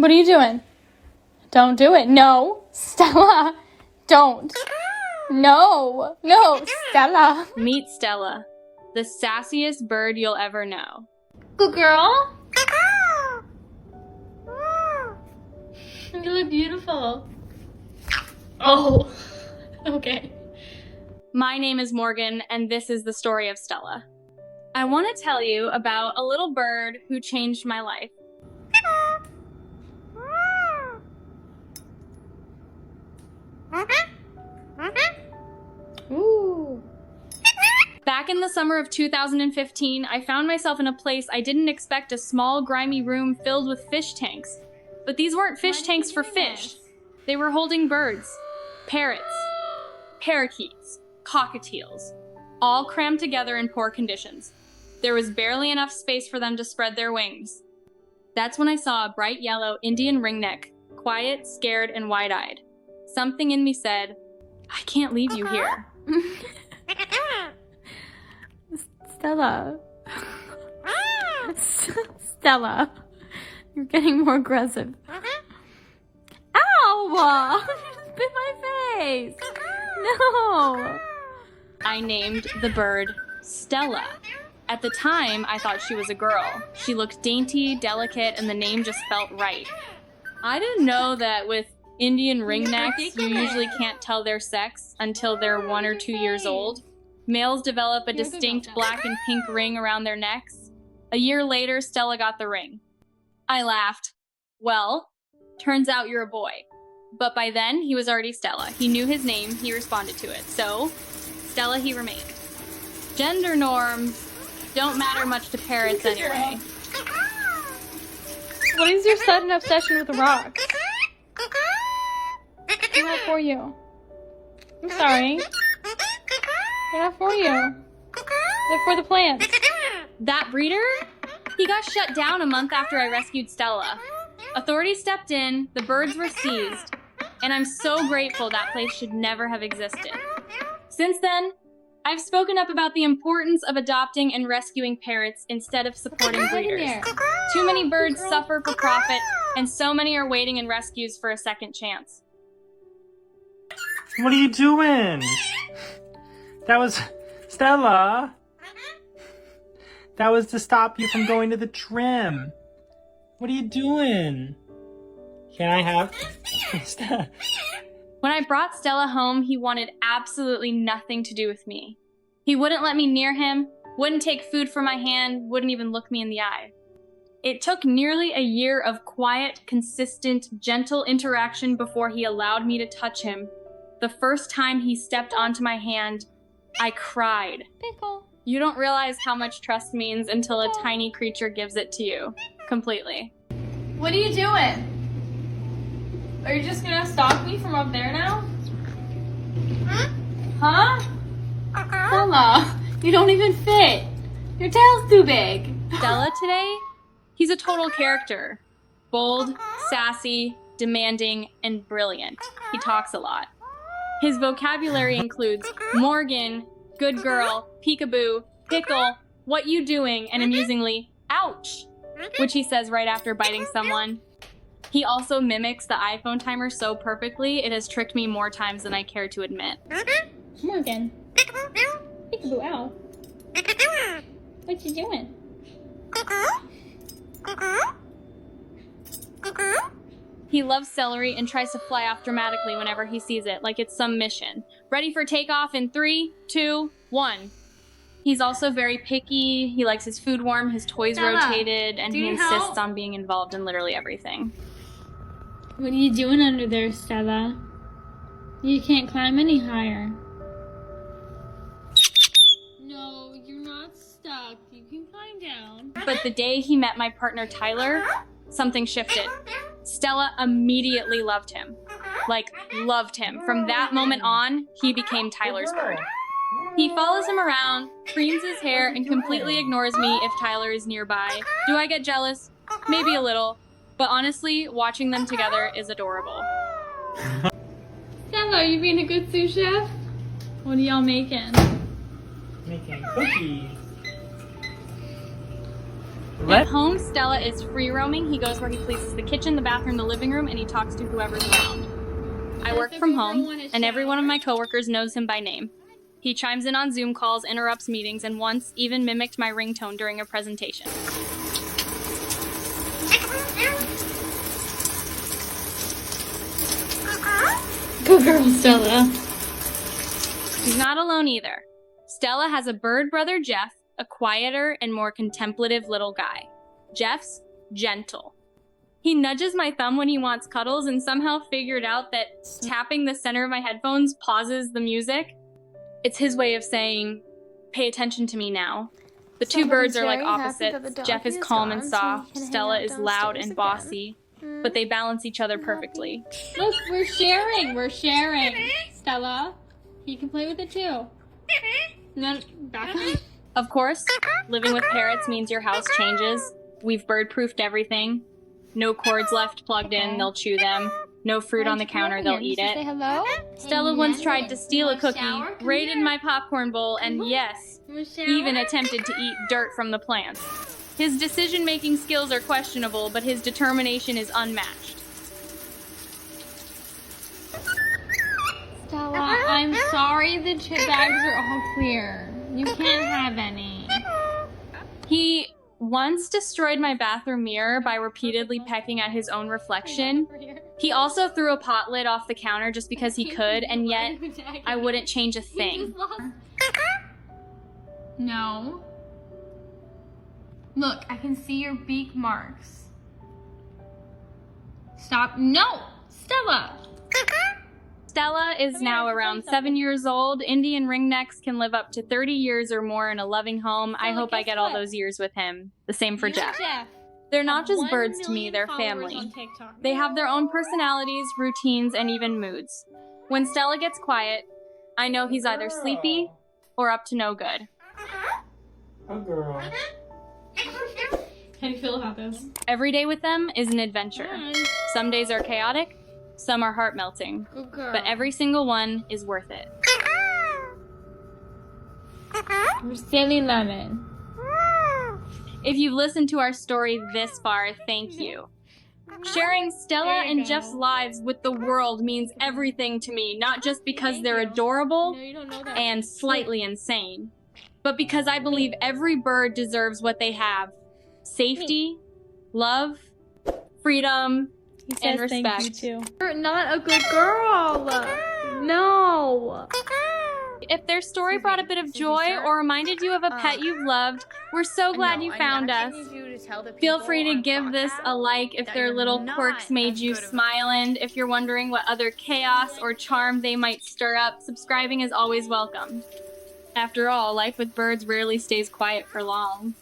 What are you doing? Don't do it. No. Stella. Don't. No. No. Stella. Meet Stella, the sassiest bird you'll ever know. Good girl. You look beautiful. Oh. Okay. My name is Morgan, and this is the story of Stella. I want to tell you about a little bird who changed my life. Ooh. Back in the summer of 2015, I found myself in a place I didn't expect, a small, grimy room filled with fish tanks. But these weren't fish tanks for fish. They were holding birds, parrots, parakeets, cockatiels, all crammed together in poor conditions. There was barely enough space for them to spread their wings. That's when I saw a bright yellow Indian ringneck, quiet, scared, and wide-eyed. Something in me said, I can't leave you here. Stella. Stella. You're getting more aggressive. Ow! Bit my face. No. I named the bird Stella. At the time, I thought she was a girl. She looked dainty, delicate, and the name just felt right. I didn't know that with Indian ringnecks, you usually can't tell their sex until they're 1 or 2 years old. Males develop a distinct black and pink ring around their necks. A year later, Stella got the ring. I laughed. Well, turns out you're a boy. But by then, he was already Stella. He knew his name, he responded to it. So, Stella he remained. Gender norms don't matter much to parrots anyway. What is your sudden obsession with rocks? They're not for you. I'm sorry. They're not for you. They're for the plants. That breeder? He got shut down a month after I rescued Stella. Authorities stepped in, the birds were seized, and I'm so grateful that place should never have existed. Since then, I've spoken up about the importance of adopting and rescuing parrots instead of supporting breeders. Too many birds suffer for profit, and so many are waiting in rescues for a second chance. What are you doing? That was... Stella! That was to stop you from going to the trim. What are you doing? Can I have... Stella? When I brought Stella home, he wanted absolutely nothing to do with me. He wouldn't let me near him, wouldn't take food from my hand, wouldn't even look me in the eye. It took nearly a year of quiet, consistent, gentle interaction before he allowed me to touch him. The first time he stepped onto my hand, I cried. Pickle. You don't realize how much trust means until a tiny creature gives it to you. Completely. What are you doing? Are you just gonna stalk me from up there now? Huh? Stella, you don't even fit. Your tail's too big. Stella today? He's a total character. Bold, sassy, demanding, and brilliant. He talks a lot. His vocabulary includes Morgan, good girl, peekaboo, pickle, what you doing, and amusingly, ouch, which he says right after biting someone. He also mimics the iPhone timer so perfectly, it has tricked me more times than I care to admit. Morgan. Peekaboo, ow. What you doing? He loves celery and tries to fly off dramatically whenever he sees it, like it's some mission. Ready for takeoff in 3, 2, 1. He's also very picky, he likes his food warm, his toys Stella, rotated, and he insists on being involved in literally everything. What are you doing under there, Stella? You can't climb any higher. No, you're not stuck. You can climb down. But the day he met my partner Tyler, something shifted. Stella immediately loved him. Like, loved him. From that moment on, he became Tyler's bird. He follows him around, preens his hair, and completely ignores me if Tyler is nearby. Do I get jealous? Maybe a little. But honestly, watching them together is adorable. Stella, are you being a good sous chef? What are y'all making? Making cookies. At home, Stella is free roaming. He goes where he pleases: the kitchen, the bathroom, the living room, and he talks to whoever's around. I work from home, and every one of my coworkers knows him by name. He chimes in on Zoom calls, interrupts meetings, and once even mimicked my ringtone during a presentation. Good girl, Stella. He's not alone either. Stella has a bird brother, Jeff, a quieter and more contemplative little guy. Jeff's gentle. He nudges my thumb when he wants cuddles and somehow figured out that tapping the center of my headphones pauses the music. It's his way of saying, pay attention to me now. The two birds are like opposites. Jeff is calm and soft. Stella is loud and bossy. But they balance each other perfectly. Look, we're sharing. We're sharing. Stella, you can play with it too. No, back up. Of course, living with parrots means your house changes. We've bird-proofed everything. No cords left plugged in, they'll chew them. No fruit on the counter, they'll eat it. Say hello? Stella once tried to steal a cookie, raided my popcorn bowl, and yes, even attempted to eat dirt from the plants. His decision-making skills are questionable, but his determination is unmatched. Stella, I'm sorry the chip bags are all clear. You can't have any. He once destroyed my bathroom mirror by repeatedly pecking at his own reflection. He also threw a pot lid off the counter just because he could, and yet I wouldn't change a thing. No. Look, I can see your beak marks. Stop. No! Stella! Stella is now around 7 years old. Indian Ringnecks can live up to 30 years or more in a loving home. I hope I get all those years with him. The same for Jeff. They're not just birds to me, they're family. They have their own personalities, routines, and even moods. When Stella gets quiet, I know he's either sleepy or up to no good. Oh, girl. How do you feel about this? Every day with them is an adventure. Some days are chaotic, some are heart-melting, but every single one is worth it. We're silly lemon. If you've listened to our story this far, thank you. Sharing Stella and Jeff's lives with the world means everything to me, not just because they're adorable and slightly insane, but because I believe every bird deserves what they have: safety, love, freedom, and respect. Thank you too. You're not a good girl. No. If their story brought a bit of joy or reminded you of a pet you've loved, we're so glad you found us. Feel free to give this a like if their little quirks made you smile, and if you're wondering what other chaos or charm they might stir up, subscribing is always welcome. After all, life with birds rarely stays quiet for long.